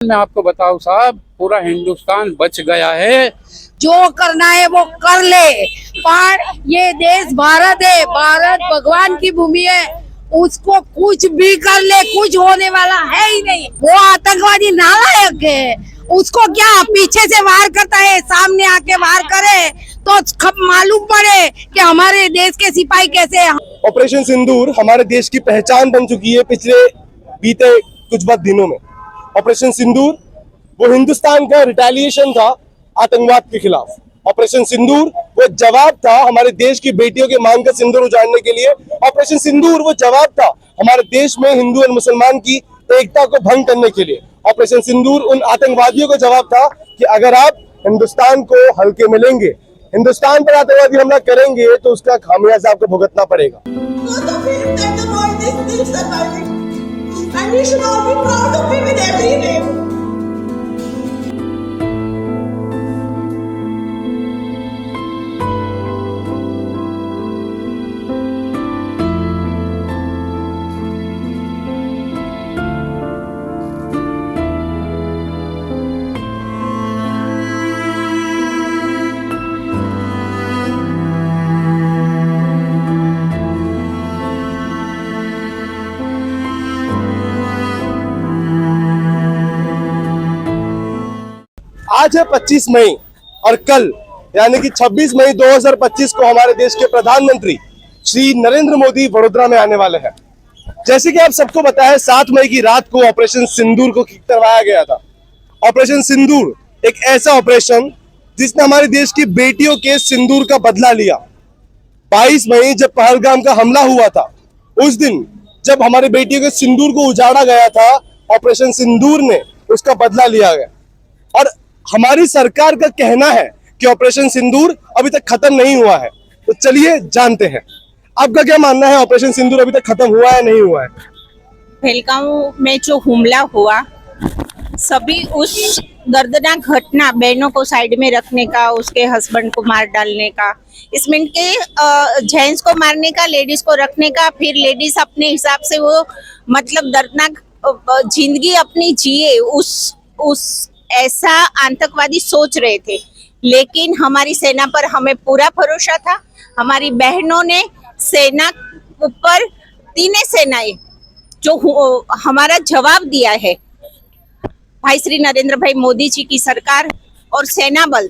मैं आपको बताऊं साहब, पूरा हिंदुस्तान बच गया है। जो करना है वो कर ले, पर ये देश भारत है, भारत भगवान की भूमि है, उसको कुछ भी कर ले कुछ होने वाला है ही नहीं। वो आतंकवादी नालायक है, उसको क्या पीछे से वार करता है, सामने आके वार करे तो मालूम पड़े कि हमारे देश के सिपाही कैसे हैं। ऑपरेशन सिंदूर हमारे देश की पहचान बन चुकी है पिछले बीते कुछ वक्त दिनों में। ऑपरेशन सिंदूर वो हिंदुस्तान का रिटेलिएशन था आतंकवाद के खिलाफ। ऑपरेशन सिंदूर वो जवाब था हमारे देश की बेटियों के मांग का सिंदूर उजाड़ने के लिए। ऑपरेशन सिंदूर वो जवाब था हमारे देश में हिंदू और मुसलमान की एकता को भंग करने के लिए। ऑपरेशन सिंदूर उन आतंकवादियों का जवाब था कि अगर आप हिंदुस्तान को हल्के में लेंगे, हिंदुस्तान पर आतंकवादी हमला करेंगे तो उसका खामियाजा आपको भुगतना पड़ेगा। And we should all be proud of him in every way. आज है 25 मई और कल यानी कि 26 मई 2025 को हमारे देश के प्रधानमंत्री श्री नरेंद्र मोदी वडोदरा में आने वाले हैं। जैसे कि आप सबको पता है, 7 मई की रात को ऑपरेशन सिंदूर को करवाया गया था। ऑपरेशन सिंदूर एक ऐसा ऑपरेशन जिसने हमारे देश की बेटियों के सिंदूर का बदला लिया। 22 मई जब पहलगाम का हमला हुआ था, उस दिन जब हमारी बेटियों के सिंदूर को उजाड़ा गया था, ऑपरेशन सिंदूर ने उसका बदला लिया गया। और हमारी सरकार का कहना है कि ऑपरेशन सिंदूर अभी तक खत्म नहीं हुआ है। तो चलिए जानते हैं आपका क्या मानना है, ऑपरेशन सिंदूर अभी तक खत्म हुआ है नहीं हुआ है? पहलगाम में जो हमला हुआ, सभी उस दर्दनाक घटना बहनों को साइड में रखने का, उसके हस्बैंड को मार डालने का, इसमें के जेंट्स को मारने का, लेडीज को रखने का, फिर लेडीज अपने हिसाब से वो मतलब दर्दनाक जिंदगी अपनी जिए, उस ऐसा आतंकवादी सोच रहे थे। लेकिन हमारी सेना पर हमें पूरा भरोसा था। हमारी बहनों ने सेना ऊपर, तीनों सेनाएं जो हमारा जवाब दिया है, भाई श्री नरेंद्र भाई मोदी जी की सरकार और सेना बल,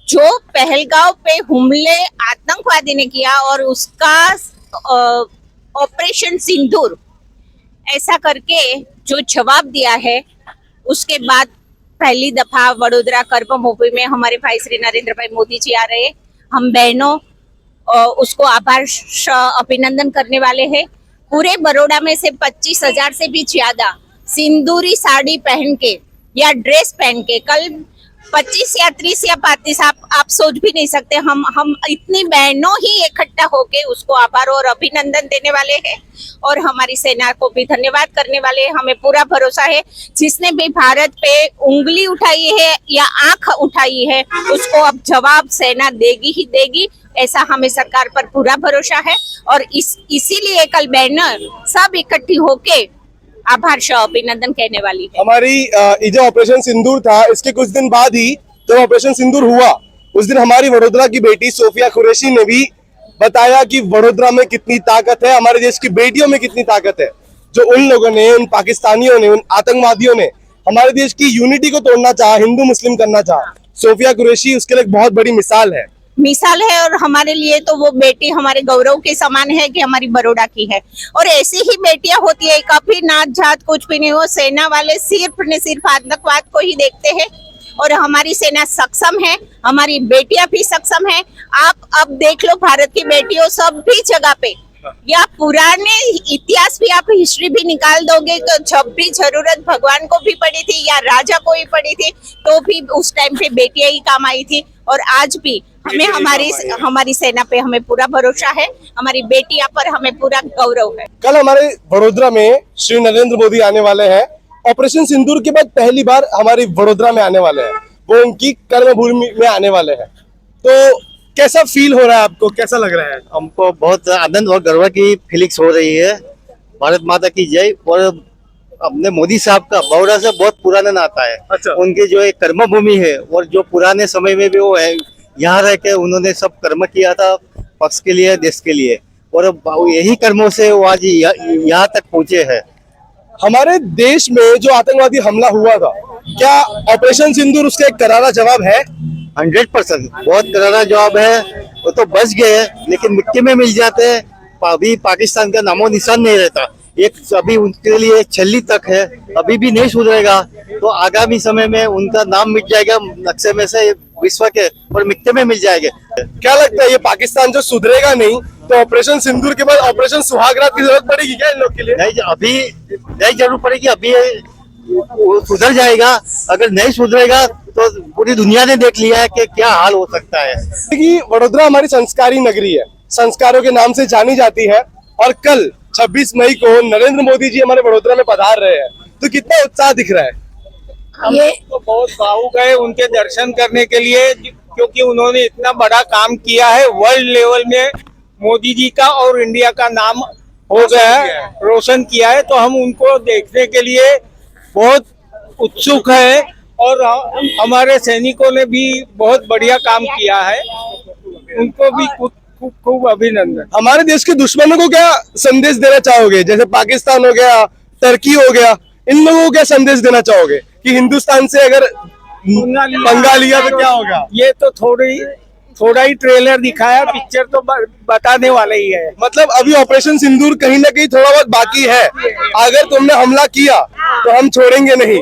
जो पहलगांव पे हमले आतंकवादी ने किया और उसका ऑपरेशन सिंदूर ऐसा करके जो जवाब दिया है, उसके बाद पहली दफा वडोदरा कर्मभूमि में हमारे भाई श्री नरेंद्र भाई मोदी जी आ रहे हैं। हम बहनों उसको आभार अभिनंदन करने वाले हैं। पूरे बड़ौदा में से 25,000 से भी ज्यादा सिंदूरी साड़ी पहन के या ड्रेस पहन के कल 25 या 30 या 35 आप सोच भी नहीं सकते। हम इतनी बहनों ही इकट्ठा होके उसको आभार और अभिनंदन देने वाले हैं और हमारी सेना को भी धन्यवाद करने वाले हैं। हमें पूरा भरोसा है, जिसने भी भारत पे उंगली उठाई है या आंख उठाई है, उसको अब जवाब सेना देगी ही देगी, ऐसा हमें सरकार पर पूरा भरोसा है। और इसीलिए कल बहनें सब इकट्ठी होके आभार अभिनंदन कहने वाली है। हमारी ये जो ऑपरेशन सिंदूर था, इसके कुछ दिन बाद ही जब ऑपरेशन सिंदूर हुआ, उस दिन हमारी वडोदरा की बेटी सोफिया कुरैशी ने भी बताया कि वडोदरा में कितनी ताकत है, हमारे देश की बेटियों में कितनी ताकत है। जो उन लोगों ने, उन पाकिस्तानियों ने, उन आतंकवादियों ने हमारे देश की यूनिटी को तोड़ना चाहा, हिंदू मुस्लिम करना चाहा, सोफिया कुरैशी उसके लिए एक बहुत बड़ी मिसाल है। और हमारे लिए तो वो बेटी हमारे गौरव के समान है कि हमारी बड़ौदा की है। और ऐसी ही बेटियां होती है, कभी नात जात कुछ भी नहीं हो। सेना वाले सिर्फ ने सिर्फ आतंकवाद को ही देखते हैं और हमारी सेना सक्षम है, हमारी बेटियां भी सक्षम है। आप अब देख लो, भारत की बेटियों सब भी जगह पे, या पुराने इतिहास भी आप हिस्ट्री भी निकाल दोगे तो जब भी जरूरत भगवान को भी पड़ी थी या राजा को ही पड़ी थी, तो भी उस टाइम पे बेटियां ही काम आई थी। और आज भी हमें हमारी सेना पे हमें पूरा भरोसा है, हमारी बेटियां पर हमें पूरा गौरव है। कल हमारे वडोदरा में श्री नरेंद्र मोदी आने वाले हैं। ऑपरेशन सिंदूर के बाद पहली बार हमारी वडोदरा में आने वाले हैं, वो उनकी कर्मभूमि में आने वाले हैं। तो कैसा फील हो रहा है आपको, कैसा लग रहा है? हमको बहुत आनंद और गर्व की फीलिंग्स हो रही है। भारत माता की जय। और अपने मोदी साहब का बड़ौदा से बहुत पुराना नाता है। अच्छा। उनके जो एक कर्म भूमि है और जो पुराने समय में भी वो है, यहाँ रह के उन्होंने सब कर्म किया था पक्ष के लिए, देश के लिए, और यही कर्मों से वो आज यहाँ तक पहुंचे हैं। हमारे देश में जो आतंकवादी हमला हुआ था, क्या ऑपरेशन सिंदूर उसका एक करारा जवाब है? 100% बहुत करारा जवाब है। वो तो बच गए लेकिन मिट्टी में मिल जाते हैं। अभी पाकिस्तान का नामो निशान नहीं रहता। एक अभी उनके लिए छल्ली तक है, अभी भी नहीं सुधरेगा तो आगामी समय में उनका नाम मिट जाएगा नक्शे में से विश्व के, और मिट्टी में मिल जाएंगे। क्या लगता है ये पाकिस्तान जो सुधरेगा नहीं तो ऑपरेशन सिंदूर के बाद ऑपरेशन सुहागरात की जरूरत पड़ेगी क्या इन लोग के लिए? नहीं, अभी नहीं जरूरत पड़ेगी, अभी वो सुधर जाएगा। अगर नहीं सुधरेगा तो पूरी दुनिया ने देख लिया है कि क्या हाल हो सकता है। कि वडोदरा हमारी संस्कारी नगरी है, संस्कारों के नाम से जानी जाती है, और कल 26 मई को नरेंद्र मोदी जी हमारे वडोदरा में पधार रहे हैं, तो कितना उत्साह दिख रहा है। ये तो बहुत भावुक है उनके दर्शन करने के लिए, क्योंकि उन्होंने इतना बड़ा काम किया है। वर्ल्ड लेवल में मोदी जी का और इंडिया का नाम हो गया है, रोशन किया है। तो हम उनको देखने के लिए बहुत उत्सुक है, और हमारे सैनिकों ने भी बहुत बढ़िया काम किया है। उनको भी खूब खूब अभिनंदन। हमारे देश के दुश्मनों को क्या संदेश देना चाहोगे? जैसे पाकिस्तान हो गया, टर्की हो गया, इन लोगों को क्या संदेश देना चाहोगे कि हिंदुस्तान से अगर पंगा लिया तो क्या होगा? ये तो थोड़ा ही ट्रेलर दिखाया, पिक्चर तो बताने वाला ही है। मतलब अभी ऑपरेशन सिंदूर कहीं ना कहीं थोड़ा बहुत बाकी है। अगर तुमने हमला किया तो हम छोड़ेंगे नहीं।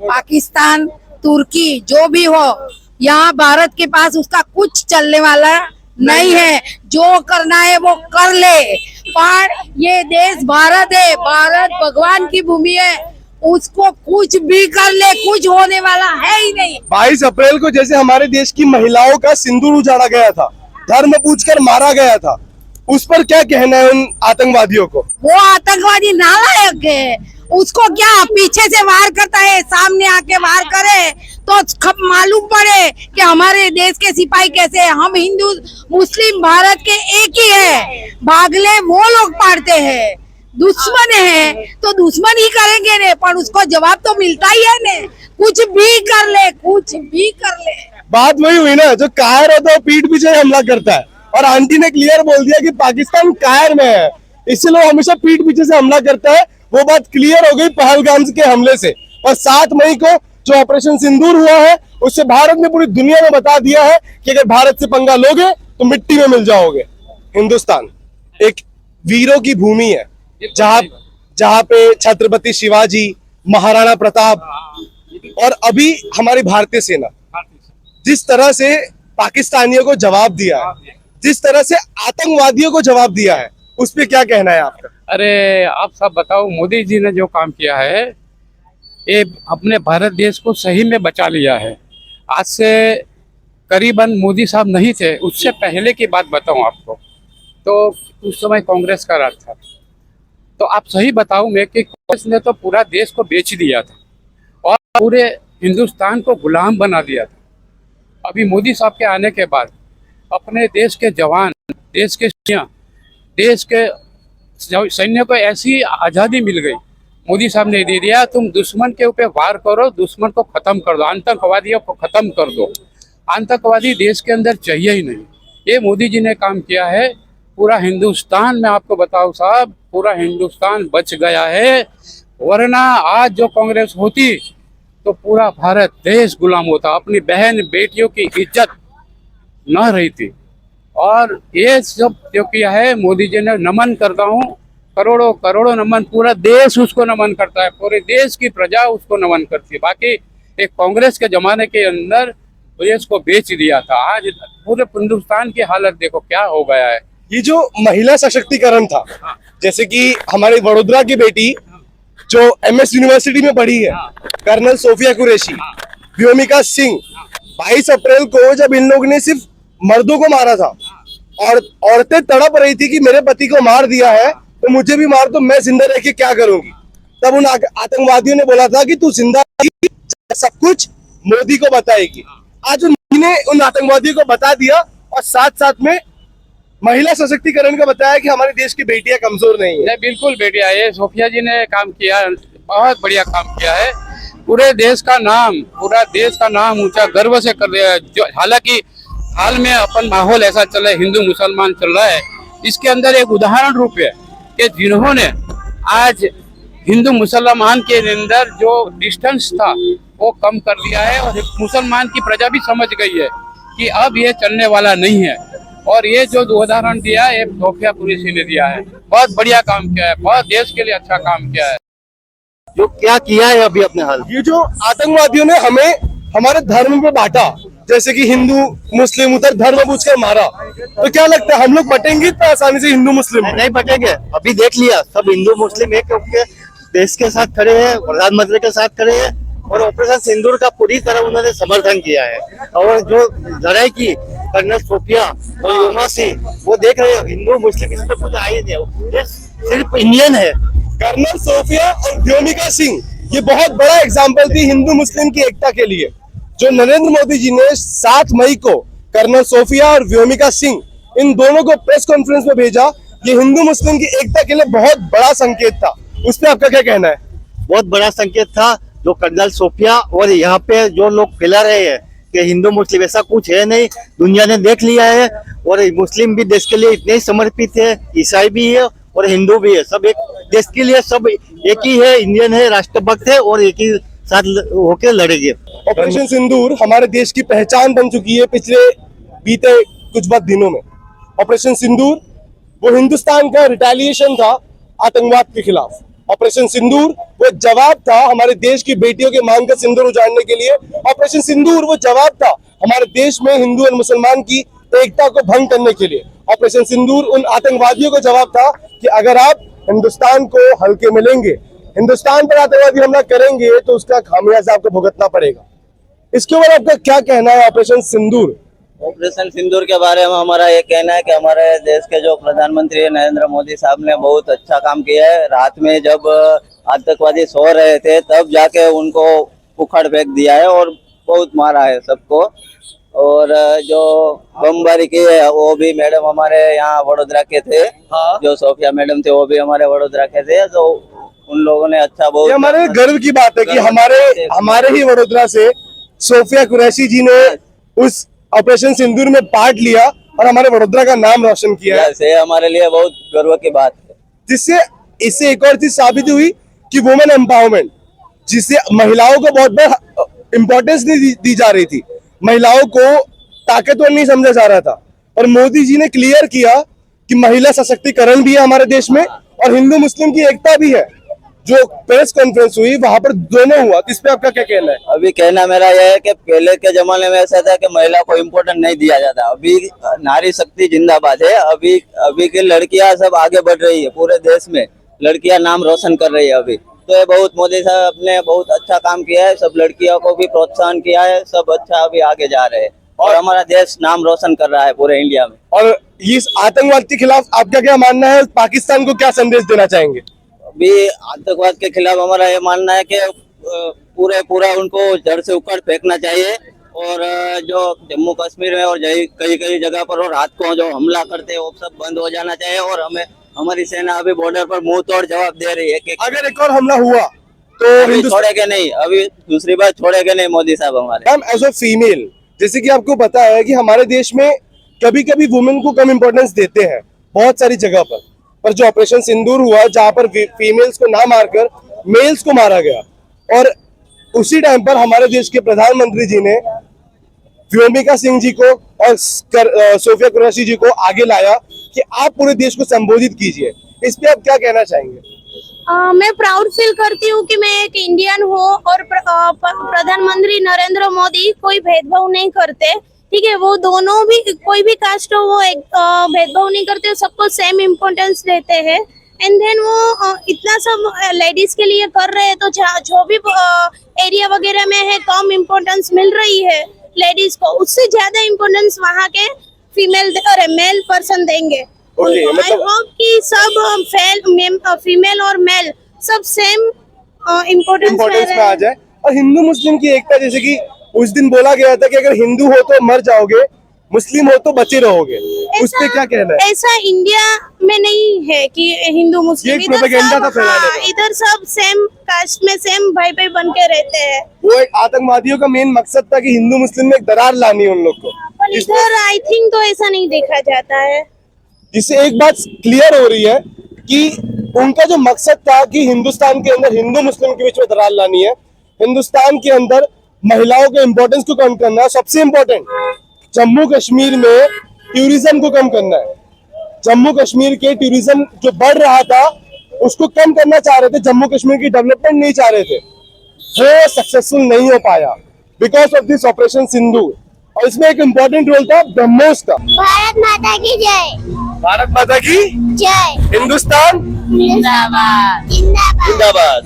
पाकिस्तान, तुर्की जो भी हो, यहाँ भारत के पास उसका कुछ चलने वाला नहीं है। जो करना है वो कर ले, पर ये देश भारत है, भारत भगवान की भूमि है, उसको कुछ भी कर ले, कुछ होने वाला है ही नहीं। 22 अप्रैल को जैसे हमारे देश की महिलाओं का सिंदूर उजाड़ा गया था, धर्म पूछकर मारा गया था, उस पर क्या कहना है उन आतंकवादियों को? वो आतंकवादी नालायक है, उसको क्या पीछे से वार करता है, सामने आके वार करे तो मालूम पड़े कि हमारे देश के सिपाही कैसे हैं। हम हिंदू मुस्लिम भारत के एक ही है, भागले वो लोग पाड़ते हैं। दुश्मन है तो दुश्मन ही करेंगे ने, पर उसको जवाब तो मिलता ही है ने। कुछ भी कर ले, कुछ भी कर ले। बात वही हुई ना, जो कायर होता है वो पीठ पीछे हमला करता है, और आंटी ने क्लियर बोल दिया कि पाकिस्तान कायर में है, इसलिए वो हमेशा पीठ पीछे से हमला करता है। वो बात क्लियर हो गई पहलगाम के हमले से। और 7 मई को जो ऑपरेशन सिंदूर हुआ है, उससे भारत ने पूरी दुनिया में बता दिया है कि अगर भारत से पंगा लोगे तो मिट्टी में मिल जाओगे। हिंदुस्तान एक वीरों की भूमि है, जहाँ पे छत्रपति शिवाजी, महाराणा प्रताप, और अभी हमारी भारतीय सेना जिस तरह से पाकिस्तानियों को जवाब दिया है, जिस तरह से आतंकवादियों को जवाब दिया है, उस पे क्या कहना है आपका? अरे आप सब बताओ, मोदी जी ने जो काम किया है ये अपने भारत देश को सही में बचा लिया है। आज से करीबन मोदी साहब नहीं थे, उससे पहले की बात बताऊं आपको, तो उस समय कांग्रेस का राज था। तो आप सही बताऊं मैं कि कांग्रेस ने तो पूरा देश को बेच दिया था और पूरे हिंदुस्तान को गुलाम बना दिया था। अभी मोदी साहब के आने के बाद अपने देश के जवान, देश के सैन्य को ऐसी आज़ादी मिल गई, मोदी साहब ने दे दिया, तुम दुश्मन के ऊपर वार करो, दुश्मन को खत्म कर दो, आतंकवादियों को खत्म कर दो। आतंकवादी देश के अंदर चाहिए ही नहीं। ये मोदी जी ने काम किया है। पूरा हिंदुस्तान, मैं आपको बताऊं साहब, पूरा हिंदुस्तान बच गया है, वरना आज जो कांग्रेस होती तो पूरा भारत देश गुलाम होता, अपनी बहन बेटियों की इज्जत न रही थी। और ये सब जो किया है मोदी जी ने, नमन करता हूँ, करोड़ों करोड़ों नमन, पूरा देश उसको नमन करता है, पूरे देश की प्रजा उसको नमन करती है। बाकी एक कांग्रेस के जमाने के अंदर देश को बेच दिया था, आज पूरे हिंदुस्तान की हालत देखो क्या हो गया है। ये जो महिला सशक्तिकरण था, जैसे कि हमारी वडोदरा की बेटी जो MS यूनिवर्सिटी में पढ़ी है, कर्नल सोफिया कुरैशी, व्योमिका सिंह, 22 अप्रैल को जब इन लोगों ने सिर्फ मर्दों को मारा था और औरतें तड़प रही थी कि मेरे पति को मार दिया है तो मुझे भी मार दो, मैं जिंदा रह के क्या करूंगी, तब उन आतंकवादियों ने बोला था कि तू जिंदा सब कुछ मोदी को बताएगी। आज उन आतंकवादियों को बता दिया और साथ साथ में महिला सशक्तिकरण का बताया कि हमारे देश की बेटियां कमजोर नहीं है। नहीं, बिल्कुल बेटिया, ये सोफिया जी ने काम किया, बहुत बढ़िया काम किया है। पूरे देश का नाम ऊंचा गर्व से कर दिया है। जो हालांकि हाल में अपन माहौल ऐसा चल रहा है, हिंदू मुसलमान चल रहा है, इसके अंदर एक उदाहरण रूप है कि जिन्होंने आज हिंदू मुसलमान के अंदर जो डिस्टेंस था वो कम कर दिया है, और मुसलमान की प्रजा भी समझ गई है कि अब ये चलने वाला नहीं है। और ये जो उदाहरण दिया है, सोफिया कुरैशी ने दिया है, बहुत बढ़िया काम किया है, बहुत देश के लिए अच्छा काम किया है। जो क्या किया है अभी अपने हाल। ये जो आतंकवादियों ने हमें हमारे धर्म पे बांटा, जैसे कि हिंदू मुस्लिम उधर धर्म पूछकर मारा, तो क्या लगता है हम लोग बटेंगे इतना आसानी से हिंदू मुस्लिम? नहीं बटेंगे, अभी देख लिया सब हिंदू मुस्लिम एक होकर देश के साथ खड़े हैं, प्रधानमंत्री के साथ खड़े हैं, और ऑपरेशन सिंदूर का पूरी तरह उन्होंने समर्थन किया है। और जो लड़ाई की कर्नल सोफिया और योमा सिंह, वो देख रहे हो हिंदू मुस्लिम इसमें कुछ आई नहीं, ये सिर्फ इंडियन है। कर्नल सोफिया और व्योमिका सिंह ये बहुत बड़ा एग्जाम्पल थी हिंदू मुस्लिम की एकता के लिए, जो नरेंद्र मोदी जी ने 7 मई को कर्नल सोफिया और व्योमिका सिंह इन दोनों को प्रेस कॉन्फ्रेंस में भेजा। ये हिंदू मुस्लिम की एकता के लिए बहुत बड़ा संकेत था। उस पर आपका क्या कहना है? बहुत बड़ा संकेत था जो कर्नल सोफिया, और यहाँ पे जो लोग फैला रहे हैं कि हिंदू मुस्लिम ऐसा कुछ है नहीं, दुनिया ने देख लिया है। और मुस्लिम भी देश के लिए इतने ही समर्पित है, ईसाई भी है और हिंदू भी है, सब एक देश के लिए सब एक ही है, इंडियन है, राष्ट्रभक्त है, और एक ही साथ होकर लड़ेंगे। ऑपरेशन सिंदूर हमारे देश की पहचान बन चुकी है पिछले बीते कुछ वक्त दिनों में। ऑपरेशन सिंदूर वो हिंदुस्तान का रिटेलिएशन था आतंकवाद के खिलाफ। ऑपरेशन सिंदूर वो जवाब था हमारे देश की बेटियों के मांग का सिंदूर उजाड़ने के लिए। ऑपरेशन सिंदूर वो जवाब था हमारे देश में हिंदू और मुसलमान की एकता को भंग करने के लिए। ऑपरेशन सिंदूर उन आतंकवादियों को जवाब था कि अगर आप हिंदुस्तान को हल्के में लेंगे, हिंदुस्तान पर आतंकवादी हमला करेंगे, तो उसका खामियाजा आपको भुगतना पड़ेगा। इसके ऊपर आपका क्या कहना है? ऑपरेशन सिंदूर, ऑपरेशन सिंदूर के बारे में हमारा ये कहना है कि हमारे देश के जो प्रधानमंत्री नरेंद्र मोदी साहब ने बहुत अच्छा काम किया है। रात में जब आतंकवादी सो रहे थे तब जाके उनको उखड़ फेंक दिया है और बहुत मारा है सबको। और जो बमबारी की है वो भी मैडम हमारे यहाँ वडोदरा के थे। हाँ। जो सोफिया मैडम थे वो भी हमारे वडोदरा के थे, तो उन लोगों ने अच्छा बहुत। ये हमारे गर्व की बात है कि हमारे ही वडोदरा से सोफिया कुरैशी जी ने उस ऑपरेशन सिंदूर में पार्ट लिया और हमारे वडोदरा का नाम रोशन किया है। ये हमारे लिए बहुत गर्व की बात है। जिससे इससे एक और चीज साबित हुई कि वुमेन एम्पावरमेंट, जिससे महिलाओं को बहुत बड़ा इंपॉर्टेंस नहीं दी जा रही थी, महिलाओं को ताकतवर नहीं समझा जा रहा था, और मोदी जी ने क्लियर किया कि महिला सशक्तिकरण भी है हमारे देश में और हिंदू मुस्लिम की एकता भी है। जो प्रेस कॉन्फ्रेंस हुई वहां पर दोनों हुआ, इस पे आपका क्या कहना है? अभी कहना मेरा यह है कि पहले के जमाने में ऐसा था कि महिला को इम्पोर्टेंट नहीं दिया जाता। अभी नारी शक्ति जिंदाबाद है। अभी की लड़कियां सब आगे बढ़ रही है, पूरे देश में लड़कियां नाम रोशन कर रही है अभी। तो ये बहुत मोदी साहब ने बहुत अच्छा काम किया है, सब लड़कियों को भी प्रोत्साहन किया है, सब अच्छा अभी आगे जा रहे हैं और हमारा देश नाम रोशन कर रहा है पूरे इंडिया में। और इस आतंकवाद के खिलाफ आपका क्या मानना है? पाकिस्तान को क्या संदेश देना चाहेंगे? अभी आतंकवाद के खिलाफ हमारा ये मानना है कि पूरा उनको जड़ से उखड़ फेंकना चाहिए। और जो जम्मू कश्मीर में और कई जगह पर और रात को जो हमला करते हैं वो सब बंद हो जाना चाहिए। और हमारी सेना अभी बॉर्डर पर मुंह तोड़ जवाब दे रही है कि अगर एक और हमला हुआ तो अभी छोड़ेंगे नहीं, अभी दूसरी बार छोड़ेंगे नहीं मोदी साहब हमारे। मैम, एज अ फीमेल, जैसे कि आपको पता है कि हमारे देश में कभी कभी वुमेन को कम इम्पोर्टेंस देते हैं बहुत सारी जगह पर जो ऑपरेशन सिंदूर हुआ जहां पर फीमेल्स को ना मारकर मेल्स को मारा गया, और उसी टाइम पर हमारे देश के प्रधानमंत्री जी ने व्योमिका सिंह जी को और सोफिया कुरैशी जी को आगे लाया कि आप पूरे देश को संबोधित कीजिए। इस पे आप क्या कहना चाहेंगे? मैं प्राउड फील करती हूँ कि मैं एक इंडियन हूँ और प्रधानमंत्री नरेंद्र मोदी कोई भेदभाव नहीं करते। ठीक है, वो दोनों भी कोई भी कास्ट हो वो एक भेदभाव नहीं करते, सबको सेम इम्पोर्टेंस देते हैं। एंड देन वो इतना सब लेडीज के लिए कर रहे हैं, तो जो भी एरिया वगैरह में है कम इम्पोर्टेंस मिल रही है लेडीज को, उससे ज्यादा इम्पोर्टेंस वहाँ के मेल पर्सन देंगे। आई होप कि सब फीमेल और मेल सब सेम इम्पोर्टेंस में आ जाए। और हिंदू मुस्लिम की एकता, जैसे कि उस दिन बोला गया था कि अगर हिंदू हो तो मर जाओगे, मुस्लिम हो तो बचे रहोगे, उस पे क्या कहना है? ऐसा इंडिया में नहीं है कि हिंदू मुस्लिम, ये एक propaganda था फैलाने का। इधर सब सेम कास्ट में सेम भाई भाई बन के रहते हैं। वो एक आतंकवादियों का मेन मकसद था कि हिंदू मुस्लिम में एक दरार लानी है उन लोग को, पर इधर आई थिंक तो ऐसा नहीं देखा जाता है। जिससे एक बात क्लियर हो रही है कि उनका जो मकसद था कि हिंदुस्तान के अंदर हिंदू मुस्लिम के बीच में दरार लानी है, हिंदुस्तान के अंदर महिलाओं के इंपॉर्टेंस को कम करना है, सबसे इंपॉर्टेंट जम्मू कश्मीर में टूरिज्म को कम करना है। जम्मू कश्मीर के टूरिज्म जो बढ़ रहा था उसको कम करना चाह रहे थे, जम्मू कश्मीर की डेवलपमेंट नहीं चाह रहे थे, वो सक्सेसफुल नहीं हो पाया बिकॉज ऑफ दिस ऑपरेशन सिंदूर। और इसमें एक इंपॉर्टेंट रोल था ब्रह्मोस का। भारत माता की जय। भारत माता की जय। हिंदुस्तान जिंदाबाद। जिंदाबाद।